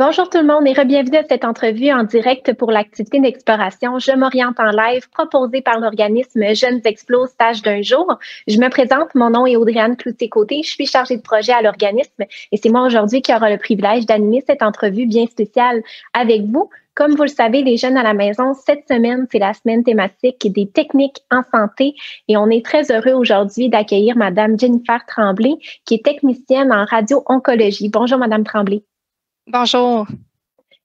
Bonjour tout le monde et bienvenue à cette entrevue en direct pour l'activité d'exploration Je m'oriente en live proposée par l'organisme Jeunes Explos Stage d'un jour. Je me présente, mon nom est Audrey-Anne Cloutier-Côté, je suis chargée de projet à l'organisme et c'est moi aujourd'hui qui aura le privilège d'animer cette entrevue bien spéciale avec vous. Comme vous le savez, les jeunes à la maison, cette semaine, c'est la semaine thématique des techniques en santé et on est très heureux aujourd'hui d'accueillir Madame Jennifer Tremblay, qui est technicienne en radio-oncologie. Bonjour Madame Tremblay. Bonjour.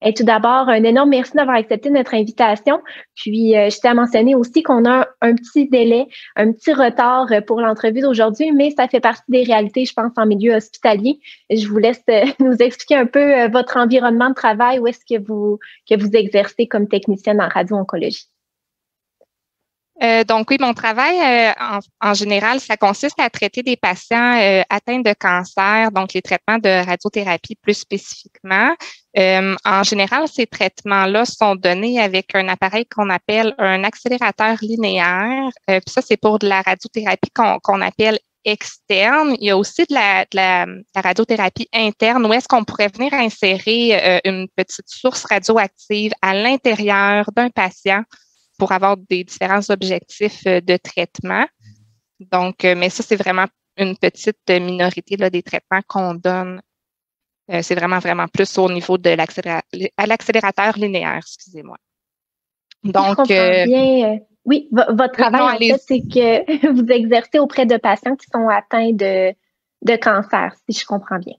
Et tout d'abord, un énorme merci d'avoir accepté notre invitation. Puis, je tiens à mentionner aussi qu'on a un petit délai, un petit retard pour l'entrevue d'aujourd'hui, mais ça fait partie des réalités, je pense, en milieu hospitalier. Je vous laisse nous expliquer un peu votre environnement de travail, où est-ce que vous exercez comme technicienne en radio-oncologie. Donc oui, mon travail en général, ça consiste à traiter des patients atteints de cancer, donc les traitements de radiothérapie plus spécifiquement. En général, ces traitements-là sont donnés avec un appareil qu'on appelle un accélérateur linéaire. Puis ça, c'est pour de la radiothérapie qu'on appelle externe. Il y a aussi de la radiothérapie interne où est-ce qu'on pourrait venir insérer une petite source radioactive à l'intérieur d'un patient pour avoir des différents objectifs de traitement. Donc, mais ça, c'est vraiment une petite minorité là, des traitements qu'on donne. C'est vraiment plus au niveau de l'accélérateur linéaire, excusez-moi. Donc, je comprends bien. Oui, votre travail, en fait, c'est que vous exercez auprès de patients qui sont atteints de cancer, si je comprends bien.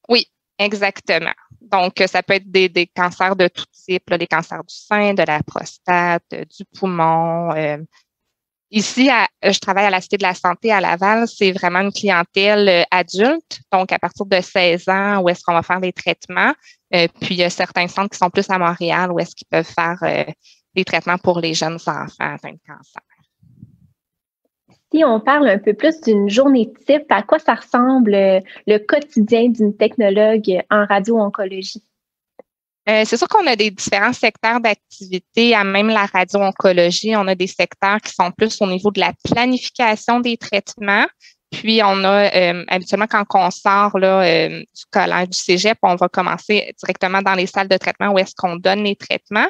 Oui, exactement. Donc, ça peut être des cancers de tout type, là, des cancers du sein, de la prostate, du poumon. Ici, je travaille à la Cité de la Santé à Laval. C'est vraiment une clientèle adulte, donc à partir de 16 ans, où est-ce qu'on va faire les traitements. Puis, il y a certains centres qui sont plus à Montréal, où est-ce qu'ils peuvent faire des traitements pour les jeunes enfants atteints de cancer. Si on parle un peu plus d'une journée type, à quoi ça ressemble le quotidien d'une technologue en radio-oncologie? C'est sûr qu'on a des différents secteurs d'activité, à même la radio-oncologie. On a des secteurs qui sont plus au niveau de la planification des traitements. Puis, on a habituellement, quand on sort là, du collège, du cégep, on va commencer directement dans les salles de traitement où est-ce qu'on donne les traitements.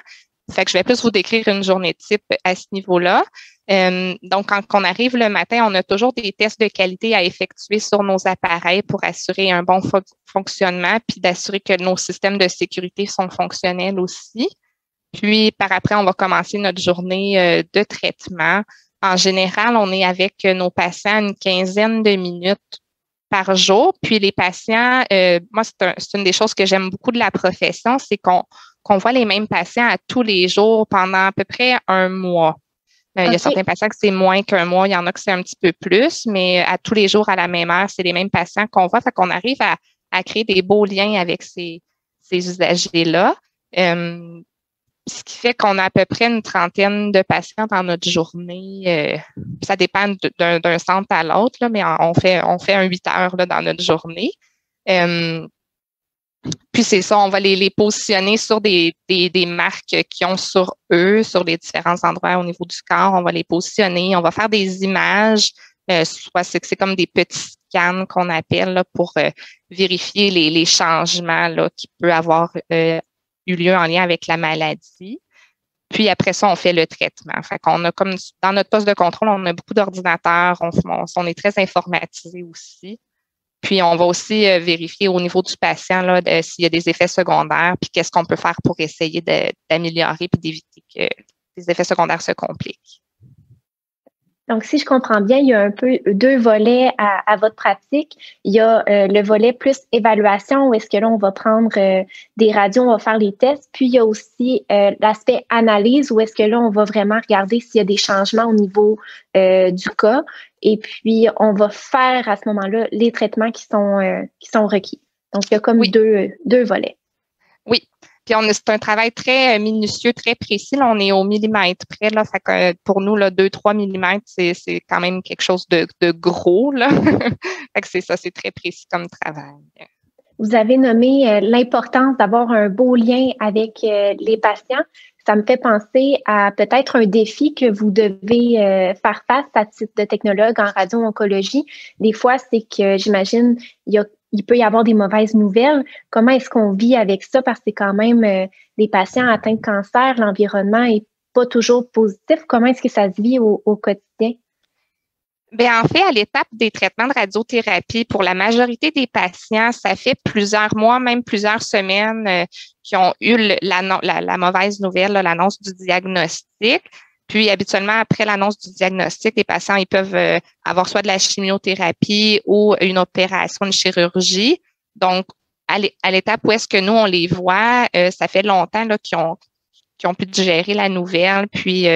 Fait que je vais plus vous décrire une journée type à ce niveau-là. Donc, quand on arrive le matin, on a toujours des tests de qualité à effectuer sur nos appareils pour assurer un bon fonctionnement puis d'assurer que nos systèmes de sécurité sont fonctionnels aussi. Puis, par après, on va commencer notre journée de traitement. En général, on est avec nos patients une quinzaine de minutes par jour. Puis, les patients, moi, c'est une des choses que j'aime beaucoup de la profession, c'est qu'on voit les mêmes patients à tous les jours pendant à peu près un mois. Il y a certains patients que c'est moins qu'un mois, il y en a que c'est un petit peu plus, mais à tous les jours, à la même heure, c'est les mêmes patients qu'on voit. Fait qu'on arrive à créer des beaux liens avec ces usagers-là. Ce qui fait qu'on a à peu près une trentaine de patients dans notre journée. Ça dépend d'un centre à l'autre, là, mais on fait un 8 heures là, dans notre journée. Puis c'est ça, on va les positionner sur des marques qu'ils ont sur eux, sur les différents endroits au niveau du corps. On va les positionner, on va faire des images, soit c'est comme des petits scans qu'on appelle là, pour vérifier les changements là, qui peuvent avoir eu lieu en lien avec la maladie. Puis après ça, on fait le traitement. Fait qu'on a comme dans notre poste de contrôle, on a beaucoup d'ordinateurs, on est très informatisé aussi. Puis, on va aussi vérifier au niveau du patient là, s'il y a des effets secondaires, puis qu'est-ce qu'on peut faire pour essayer d'améliorer puis d'éviter que les effets secondaires se compliquent. Donc, si je comprends bien, il y a un peu deux volets à votre pratique. Il y a le volet plus évaluation, où est-ce que là, on va prendre des radios, on va faire les tests. Puis, il y a aussi l'aspect analyse, où est-ce que là, on va vraiment regarder s'il y a des changements au niveau du cas. Et puis, on va faire à ce moment-là les traitements qui sont requis. Donc, il y a comme deux volets. Oui. Puis c'est un travail très minutieux, très précis. Là, on est au millimètre près. Là, fait que pour nous, 2-3 millimètres, c'est quand même quelque chose de gros. Là. Fait que c'est ça, c'est très précis comme travail. Vous avez nommé l'importance d'avoir un beau lien avec les patients. Ça me fait penser à peut-être un défi que vous devez faire face à titre de technologue en radio-oncologie. Des fois, c'est que j'imagine, il y a il peut y avoir des mauvaises nouvelles. Comment est-ce qu'on vit avec ça? Parce que c'est quand même des patients atteints de cancer, l'environnement est pas toujours positif. Comment est-ce que ça se vit au quotidien? Bien, en fait, à l'étape des traitements de radiothérapie, pour la majorité des patients, ça fait plusieurs mois, même plusieurs semaines qui ont eu la mauvaise nouvelle, l'annonce du diagnostic. Puis, habituellement, après l'annonce du diagnostic, les patients, ils peuvent avoir soit de la chimiothérapie ou une opération, une chirurgie. Donc, à l'étape où est-ce que nous, on les voit, ça fait longtemps là, qu'ils ont pu digérer la nouvelle. Puis,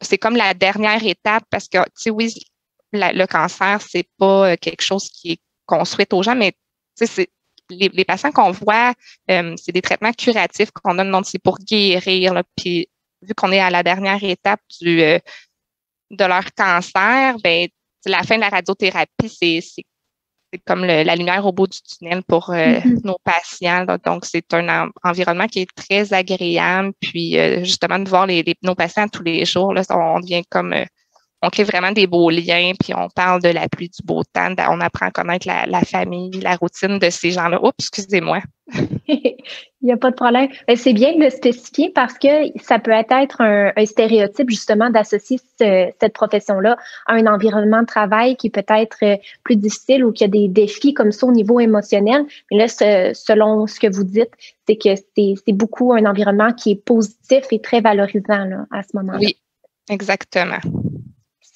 c'est comme la dernière étape parce que, tu sais, oui, le cancer, c'est pas quelque chose qu'on souhaite aux gens, mais tu sais, c'est les patients qu'on voit, c'est des traitements curatifs qu'on donne, donc c'est pour guérir. Là, puis, vu qu'on est à la dernière étape de leur cancer, ben la fin de la radiothérapie, c'est comme la lumière au bout du tunnel pour nos patients. Donc, c'est un environnement qui est très agréable. Puis, justement, de voir nos patients tous les jours, là, on devient comme on crée vraiment des beaux liens, puis on parle de la pluie, du beau temps, on apprend à connaître la famille, la routine de ces gens-là. Oups, excusez-moi. Il n'y a pas de problème. C'est bien de le spécifier parce que ça peut être un stéréotype justement d'associer cette profession-là à un environnement de travail qui peut être plus difficile ou qui a des défis comme ça au niveau émotionnel. Mais là, selon ce que vous dites, c'est que c'est beaucoup un environnement qui est positif et très valorisant là, à ce moment-là. Oui, exactement.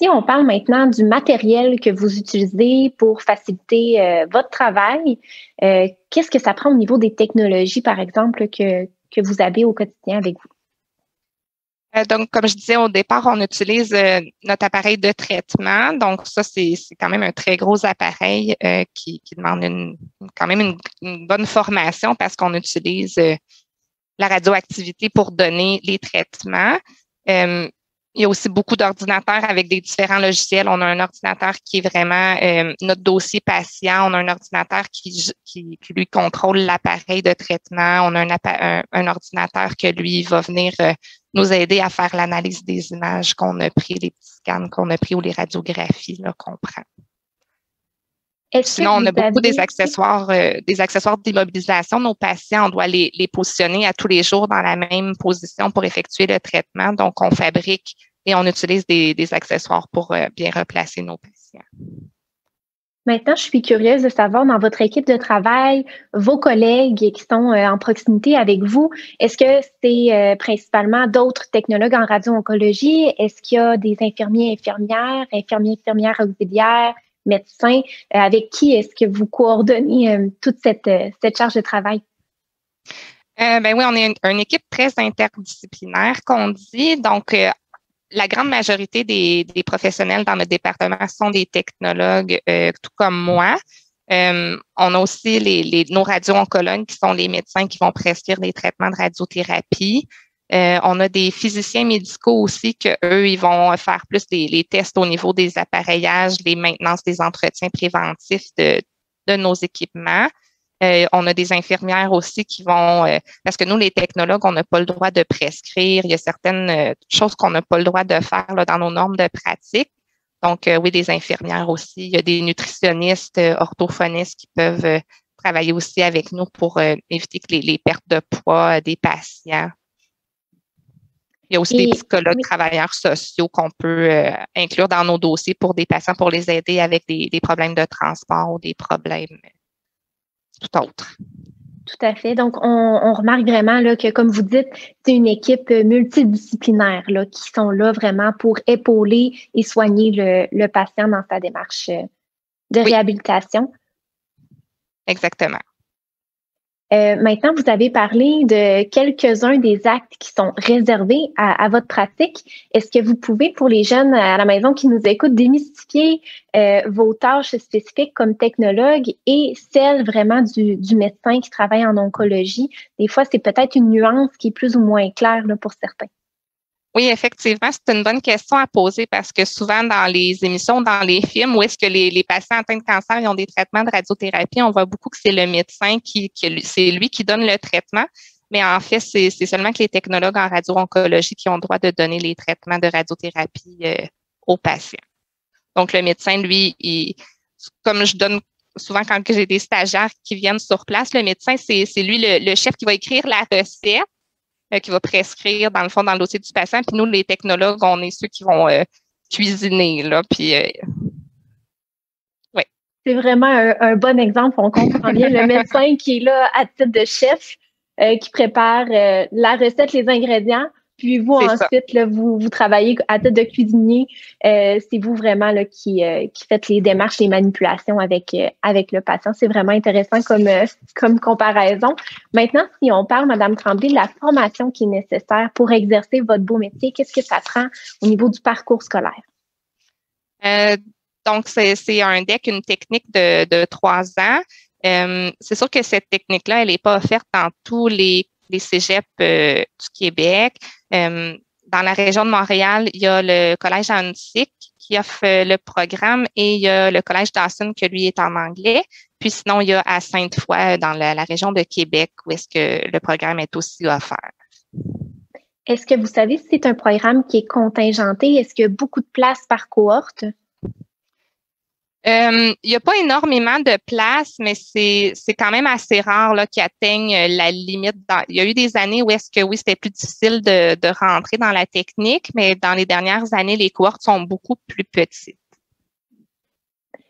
Si on parle maintenant du matériel que vous utilisez pour faciliter votre travail, qu'est-ce que ça prend au niveau des technologies, par exemple, que vous avez au quotidien avec vous? Donc, comme je disais au départ, on utilise notre appareil de traitement. Donc, ça, c'est quand même un très gros appareil qui demande quand même une bonne formation parce qu'on utilise la radioactivité pour donner les traitements. Il y a aussi beaucoup d'ordinateurs avec des différents logiciels. On a un ordinateur qui est vraiment notre dossier patient. On a un ordinateur qui lui contrôle l'appareil de traitement. On a un ordinateur que lui va venir nous aider à faire l'analyse des images qu'on a pris, les petits scans qu'on a pris ou les radiographies qu'on prend. Sinon, on a beaucoup des accessoires d'immobilisation. Nos patients, on doit les positionner à tous les jours dans la même position pour effectuer le traitement. Donc, on fabrique et on utilise des accessoires pour bien replacer nos patients. Maintenant, je suis curieuse de savoir, dans votre équipe de travail, vos collègues qui sont en proximité avec vous, est-ce que c'est principalement d'autres technologues en radio-oncologie? Est-ce qu'il y a des infirmiers, infirmières auxiliaires, médecins? Avec qui est-ce que vous coordonnez toute cette charge de travail? Ben oui, on est une équipe très interdisciplinaire qu'on dit. Donc, la grande majorité des professionnels dans notre département sont des technologues, tout comme moi. On a aussi nos radio-oncologues qui sont les médecins qui vont prescrire des traitements de radiothérapie. On a des physiciens médicaux aussi qu'eux, ils vont faire plus les tests au niveau des appareillages, les maintenances des entretiens préventifs de nos équipements. On a des infirmières aussi qui vont, parce que nous, les technologues, on n'a pas le droit de prescrire. Il y a certaines choses qu'on n'a pas le droit de faire là, dans nos normes de pratique. Donc, oui, des infirmières aussi. Il y a des nutritionnistes, orthophonistes qui peuvent travailler aussi avec nous pour éviter que les pertes de poids des patients. Il y a aussi des psychologues, travailleurs sociaux qu'on peut inclure dans nos dossiers pour des patients pour les aider avec des problèmes de transport ou des problèmes tout autre. Tout à fait. Donc, on remarque vraiment là, que, comme vous dites, c'est une équipe multidisciplinaire là, qui sont là vraiment pour épauler et soigner le patient dans sa démarche de réhabilitation. Exactement. Maintenant, vous avez parlé de quelques-uns des actes qui sont réservés à votre pratique. Est-ce que vous pouvez, pour les jeunes à la maison qui nous écoutent, démystifier vos tâches spécifiques comme technologue et celles vraiment du médecin qui travaille en oncologie? Des fois, c'est peut-être une nuance qui est plus ou moins claire là, pour certains. Oui, effectivement, c'est une bonne question à poser parce que souvent dans les émissions, dans les films, où est-ce que les patients atteints de cancer ils ont des traitements de radiothérapie, on voit beaucoup que c'est le médecin c'est lui qui donne le traitement. Mais en fait, c'est seulement que les technologues en radio-oncologie qui ont le droit de donner les traitements de radiothérapie aux patients. Donc, le médecin, lui, comme je donne souvent quand j'ai des stagiaires qui viennent sur place, le médecin, c'est lui le chef qui va écrire la recette, qui va prescrire, dans le fond, dans le dossier du patient. Puis nous, les technologues, on est ceux qui vont cuisiner, là. Puis, ouais. C'est vraiment un bon exemple. On comprend bien le médecin qui est là à titre de chef, qui prépare la recette, les ingrédients. Puis vous, ensuite, là, vous travaillez à titre de cuisinier. C'est vous vraiment là, qui faites les démarches, les manipulations avec le patient. C'est vraiment intéressant comme comparaison. Maintenant, si on parle, Madame Tremblay, de la formation qui est nécessaire pour exercer votre beau métier, qu'est-ce que ça prend au niveau du parcours scolaire? Donc, c'est un DEC, une technique de 3 ans. C'est sûr que cette technique-là, elle n'est pas offerte dans tous les cégeps du Québec. Dans la région de Montréal, il y a le Collège Antique qui offre le programme et il y a le Collège Dawson que lui est en anglais. Puis sinon, il y a à Sainte-Foy, dans la région de Québec, où est-ce que le programme est aussi offert. Est-ce que vous savez si c'est un programme qui est contingenté? Est-ce qu'il y a beaucoup de places par cohorte? Il n'y a pas énormément de places, mais c'est quand même assez rare là, qu'ils atteignent la limite. Il y a eu des années où est-ce que oui, c'était plus difficile de rentrer dans la technique, mais dans les dernières années, les cohortes sont beaucoup plus petites.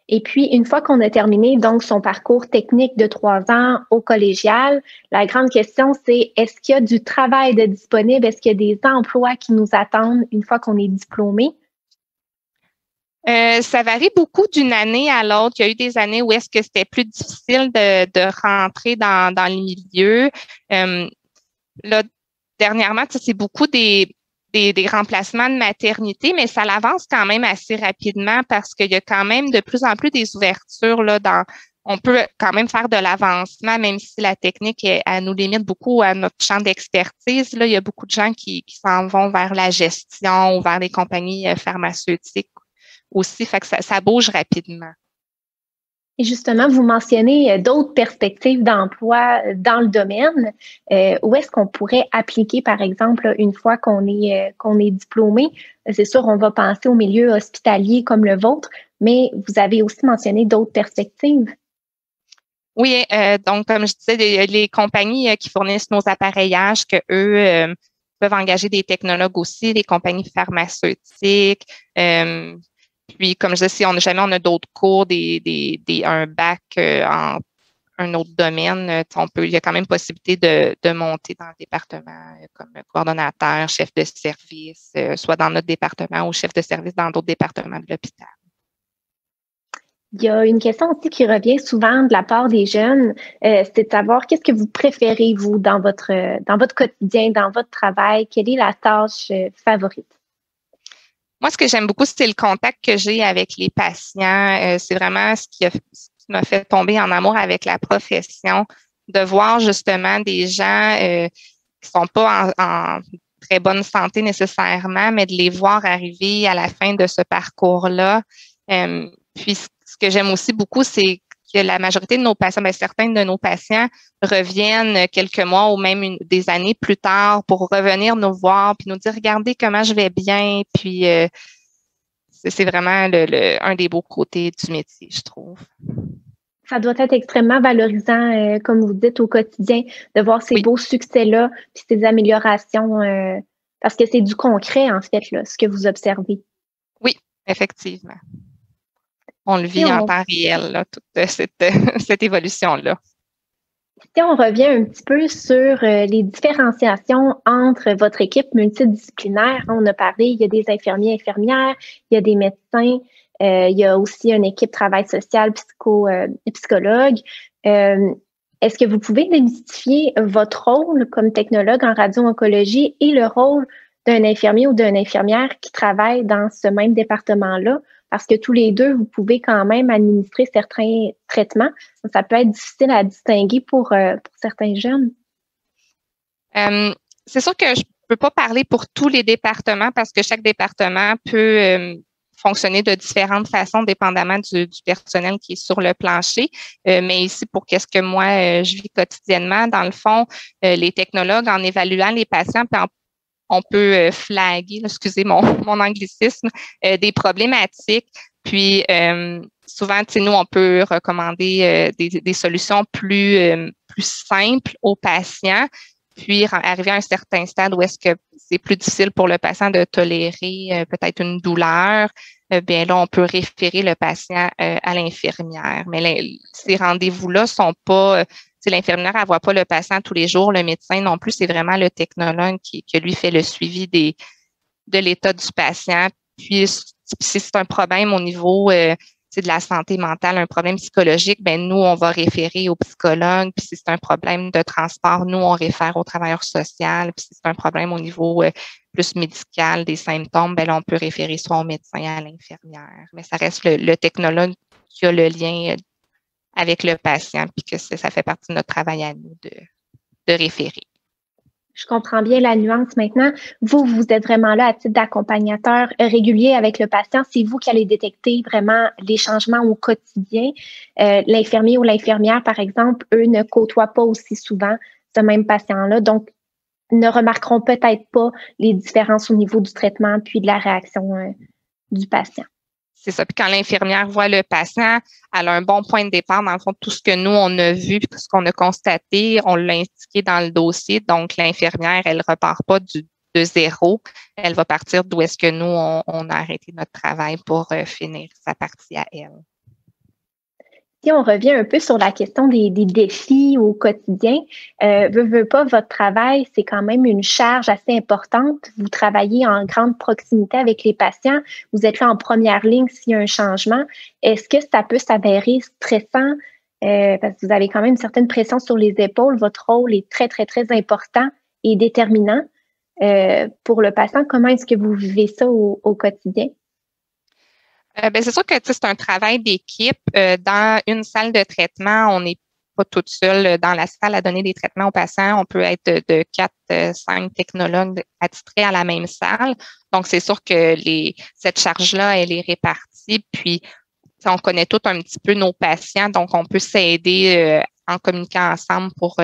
Et puis, une fois qu'on a terminé donc son parcours technique de 3 ans au collégial, la grande question, c'est est-ce qu'il y a du travail de disponible? Est-ce qu'il y a des emplois qui nous attendent une fois qu'on est diplômé? Ça varie beaucoup d'une année à l'autre. Il y a eu des années où est-ce que c'était plus difficile de rentrer dans les milieux. Là, dernièrement, c'est beaucoup des remplacements de maternité, mais ça l'avance quand même assez rapidement parce qu'il y a quand même de plus en plus des ouvertures là, on peut quand même faire de l'avancement, même si la technique, elle nous limite beaucoup à notre champ d'expertise. Là, il y a beaucoup de gens qui s'en vont vers la gestion ou vers les compagnies pharmaceutiques aussi, fait que ça bouge rapidement. Et justement, vous mentionnez d'autres perspectives d'emploi dans le domaine. Où est-ce qu'on pourrait appliquer, par exemple, une fois qu'on est diplômé? C'est sûr, on va penser au milieu hospitalier comme le vôtre, mais vous avez aussi mentionné d'autres perspectives. Oui, donc comme je disais, les compagnies qui fournissent nos appareillages, que eux peuvent engager des technologues aussi, les compagnies pharmaceutiques. Puis, comme je disais, si on a d'autres cours, un bac en un autre domaine, il y a quand même possibilité de monter dans le département comme coordonnateur, chef de service, soit dans notre département ou chef de service dans d'autres départements de l'hôpital. Il y a une question aussi qui revient souvent de la part des jeunes, c'est de savoir qu'est-ce que vous préférez, vous, dans votre quotidien, dans votre travail, quelle est la tâche favorite? Moi, ce que j'aime beaucoup, c'est le contact que j'ai avec les patients. C'est vraiment ce qui m'a fait tomber en amour avec la profession, de voir justement des gens qui sont pas en très bonne santé nécessairement, mais de les voir arriver à la fin de ce parcours-là. Puis, ce que j'aime aussi beaucoup, c'est que la majorité de nos patients, certains de nos patients reviennent quelques mois ou même des années plus tard pour revenir nous voir puis nous dire regardez comment je vais bien. Puis c'est vraiment un des beaux côtés du métier, je trouve. Ça doit être extrêmement valorisant, comme vous dites, au quotidien, de voir ces beaux succès-là puis ces améliorations, parce que c'est du concret, en fait, là, ce que vous observez. Oui, effectivement. On le vit en temps réel, là, toute cette évolution-là. Si on revient un petit peu sur les différenciations entre votre équipe multidisciplinaire, on a parlé, il y a des infirmiers, infirmières, il y a des médecins, il y a aussi une équipe travail social, psychologue. Est-ce que vous pouvez démystifier votre rôle comme technologue en radio-oncologie et le rôle d'un infirmier ou d'une infirmière qui travaille dans ce même département-là? Parce que tous les deux, vous pouvez quand même administrer certains traitements. Ça peut être difficile à distinguer pour certains jeunes. C'est sûr que je ne peux pas parler pour tous les départements parce que chaque département peut fonctionner de différentes façons dépendamment du personnel qui est sur le plancher. Mais ici, pour qu'est-ce que moi, je vis quotidiennement, dans le fond, les technologues, en évaluant les patients, on peut flaguer, excusez mon anglicisme, des problématiques. Puis, souvent, nous, on peut recommander des solutions plus simples aux patients, puis arriver à un certain stade où est-ce que c'est plus difficile pour le patient de tolérer peut-être une douleur, bien là, on peut référer le patient à l'infirmière. Mais ces rendez-vous-là sont pas, l'infirmière, elle voit pas le patient tous les jours, le médecin non plus, c'est vraiment le technologue qui lui fait le suivi de l'état du patient. Puis, si c'est un problème au niveau de la santé mentale, un problème psychologique, ben nous, on va référer au psychologue. Puis si c'est un problème de transport, nous, on réfère au travailleur social. Puis si c'est un problème au niveau plus médical, des symptômes, ben là, on peut référer soit au médecin, à l'infirmière. Mais ça reste le technologue qui a le lien avec le patient, puis que ça fait partie de notre travail à nous de référer. Je comprends bien la nuance maintenant. Vous êtes vraiment là à titre d'accompagnateur régulier avec le patient. C'est vous qui allez détecter vraiment les changements au quotidien. L'infirmier ou l'infirmière, par exemple, eux ne côtoient pas aussi souvent ce même patient-là, donc ne remarqueront peut-être pas les différences au niveau du traitement puis de la réaction du patient. C'est ça. Puis quand l'infirmière voit le patient, elle a un bon point de départ. Dans le fond, tout ce que nous, on a vu, tout ce qu'on a constaté, on l'a indiqué dans le dossier. Donc, l'infirmière, elle repart pas de zéro. Elle va partir d'où est-ce que nous, on a arrêté notre travail pour finir sa partie à elle. Si on revient un peu sur la question des défis au quotidien, veut pas, votre travail, c'est quand même une charge assez importante. Vous travaillez en grande proximité avec les patients. Vous êtes là en première ligne s'il y a un changement. Est-ce que ça peut s'avérer stressant? Parce que vous avez quand même une certaine pression sur les épaules. Votre rôle est très, très, très important et déterminant pour le patient. Comment est-ce que vous vivez ça au quotidien? C'est sûr que c'est un travail d'équipe. Dans une salle de traitement, on n'est pas toute seule dans la salle à donner des traitements aux patients. On peut être de 4, 5 technologues attitrés à la même salle. Donc, c'est sûr que cette charge-là, elle est répartie. Puis, on connaît tous un petit peu nos patients, donc on peut s'aider en communiquant ensemble pour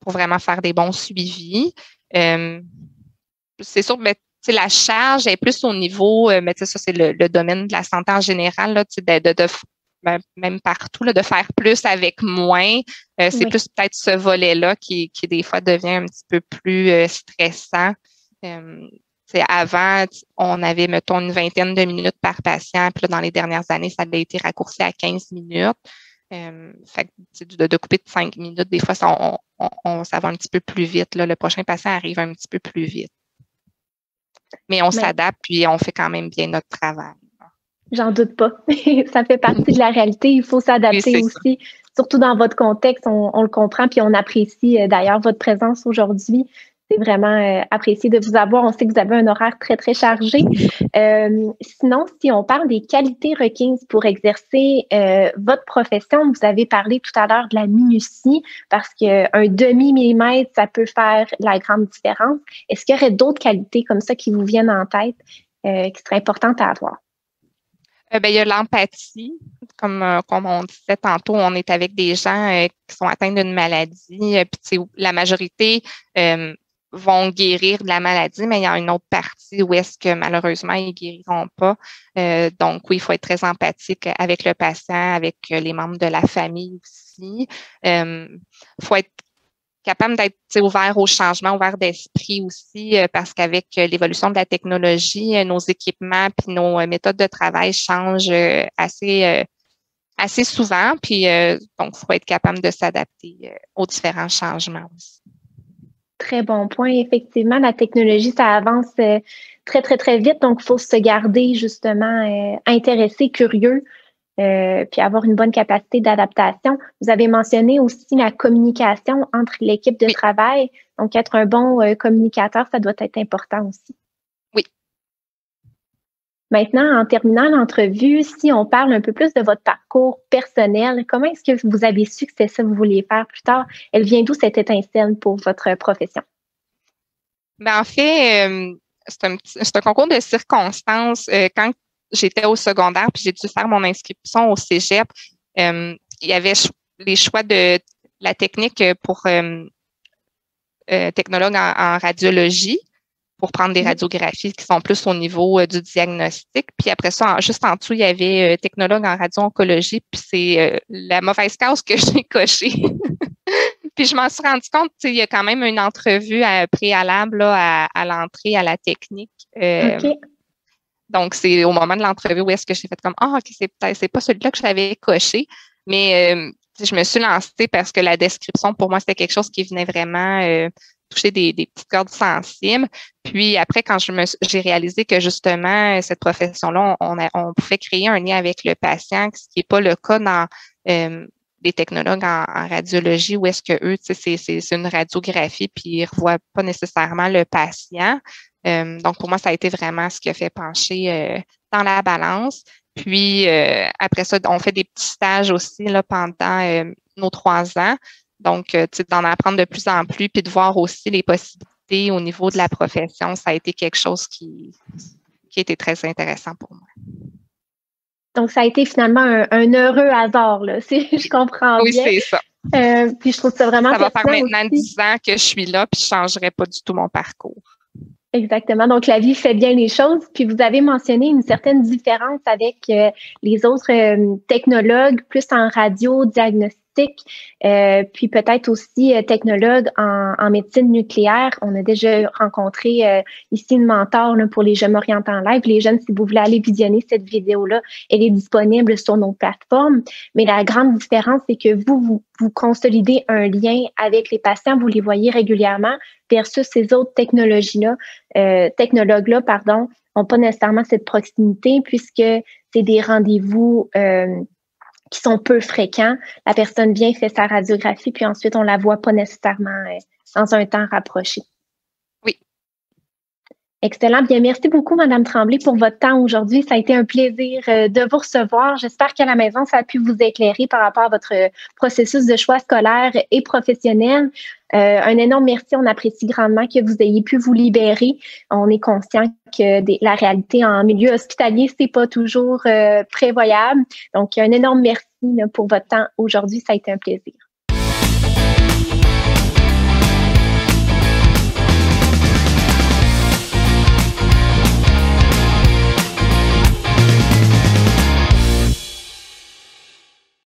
vraiment faire des bons suivis. C'est sûr, mais la charge est plus au niveau, mais ça, c'est le domaine de la santé en général, là, même partout, là, de faire plus avec moins. C'est plus peut-être ce volet-là qui des fois devient un petit peu plus stressant. Avant, on avait, mettons, une vingtaine de minutes par patient, puis là, dans les dernières années, ça a été raccourci à 15 minutes. Fait que de couper de 5 minutes, des fois, ça va un petit peu plus vite. Là. Le prochain patient arrive un petit peu plus vite. Mais on s'adapte, puis on fait quand même bien notre travail. J'en doute pas. Ça fait partie de la réalité. Il faut s'adapter aussi. Ça. Surtout dans votre contexte, on le comprend, puis on apprécie d'ailleurs votre présence aujourd'hui. C'est vraiment apprécié de vous avoir. On sait que vous avez un horaire très, très chargé. Sinon, si on parle des qualités requises pour exercer votre profession, vous avez parlé tout à l'heure de la minutie, parce qu'un demi-millimètre, ça peut faire la grande différence. Est-ce qu'il y aurait d'autres qualités comme ça qui vous viennent en tête qui seraient importantes à avoir? Il y a l'empathie. Comme on disait tantôt, on est avec des gens qui sont atteints d'une maladie. Puis la majorité vont guérir de la maladie, mais il y a une autre partie où est-ce que malheureusement, ils ne guériront pas. Donc, oui, il faut être très empathique avec le patient, avec les membres de la famille aussi. Il faut être capable d'être ouvert au changement, ouvert d'esprit aussi, parce qu'avec l'évolution de la technologie, nos équipements puis nos méthodes de travail changent assez souvent. Puis donc, il faut être capable de s'adapter aux différents changements aussi. Très bon point. Effectivement, la technologie, ça avance très, très, très vite. Donc, il faut se garder justement intéressé, curieux, puis avoir une bonne capacité d'adaptation. Vous avez mentionné aussi la communication entre l'équipe de travail. Donc, être un bon communicateur, ça doit être important aussi. Oui. Maintenant, en terminant l'entrevue, si on parle un peu plus de votre parcours personnel, comment est-ce que vous avez su que c'était ça que vous vouliez faire plus tard? Elle vient d'où cette étincelle pour votre profession? En fait, c'est un concours de circonstances. Quand j'étais au secondaire, puis j'ai dû faire mon inscription au cégep, il y avait les choix de la technique pour technologue en radiologie. pour prendre des radiographies qui sont plus au niveau du diagnostic. Puis après ça, juste en dessous, il y avait technologue en radio-oncologie, puis c'est la mauvaise case que j'ai cochée. Puis je m'en suis rendu compte, il y a quand même une entrevue préalable là, à l'entrée à la technique. Donc, c'est au moment de l'entrevue où est-ce que j'ai fait comme OK, c'est pas celui-là que j'avais coché. Mais je me suis lancée parce que la description, pour moi, c'était quelque chose qui venait vraiment toucher des petites cordes sensibles. Puis après, quand j'ai réalisé que justement, cette profession-là, on pouvait créer un lien avec le patient, ce qui n'est pas le cas dans des technologues en radiologie, où est-ce que eux, c'est une radiographie, puis ils ne revoient pas nécessairement le patient. Donc, pour moi, ça a été vraiment ce qui a fait pencher dans la balance. Puis, après ça, on fait des petits stages aussi là, pendant nos 3 ans. Donc, d'en apprendre de plus en plus, puis de voir aussi les possibilités au niveau de la profession, ça a été quelque chose qui a été très intéressant pour moi. Donc, ça a été finalement un heureux hasard, là, si je comprends bien. Oui, c'est ça. Puis, je trouve ça vraiment... Ça va faire maintenant aussi. 10 ans que je suis là, puis je ne changerai pas du tout mon parcours. Exactement. Donc, la vie fait bien les choses. Puis, vous avez mentionné une certaine différence avec les autres technologues, plus en radio, diagnostic, puis peut-être aussi technologue en médecine nucléaire. On a déjà rencontré ici une mentor là, pour les Je m'oriente en live. Les jeunes, si vous voulez aller visionner cette vidéo-là, elle est disponible sur nos plateformes. Mais la grande différence, c'est que vous consolidez un lien avec les patients, vous les voyez régulièrement, versus ces autres technologies-là, technologues-là, pardon, n'ont pas nécessairement cette proximité puisque c'est des rendez-vous qui sont peu fréquents. La personne vient, fait sa radiographie, puis ensuite, on la voit pas nécessairement dans un temps rapproché. Oui. Excellent. Bien, merci beaucoup, Madame Tremblay, pour votre temps aujourd'hui. Ça a été un plaisir de vous recevoir. J'espère qu'à la maison, ça a pu vous éclairer par rapport à votre processus de choix scolaire et professionnel. Un énorme merci. On apprécie grandement que vous ayez pu vous libérer. On est conscient que la réalité en milieu hospitalier, c'est pas toujours prévoyable. Donc, un énorme merci pour votre temps aujourd'hui. Ça a été un plaisir.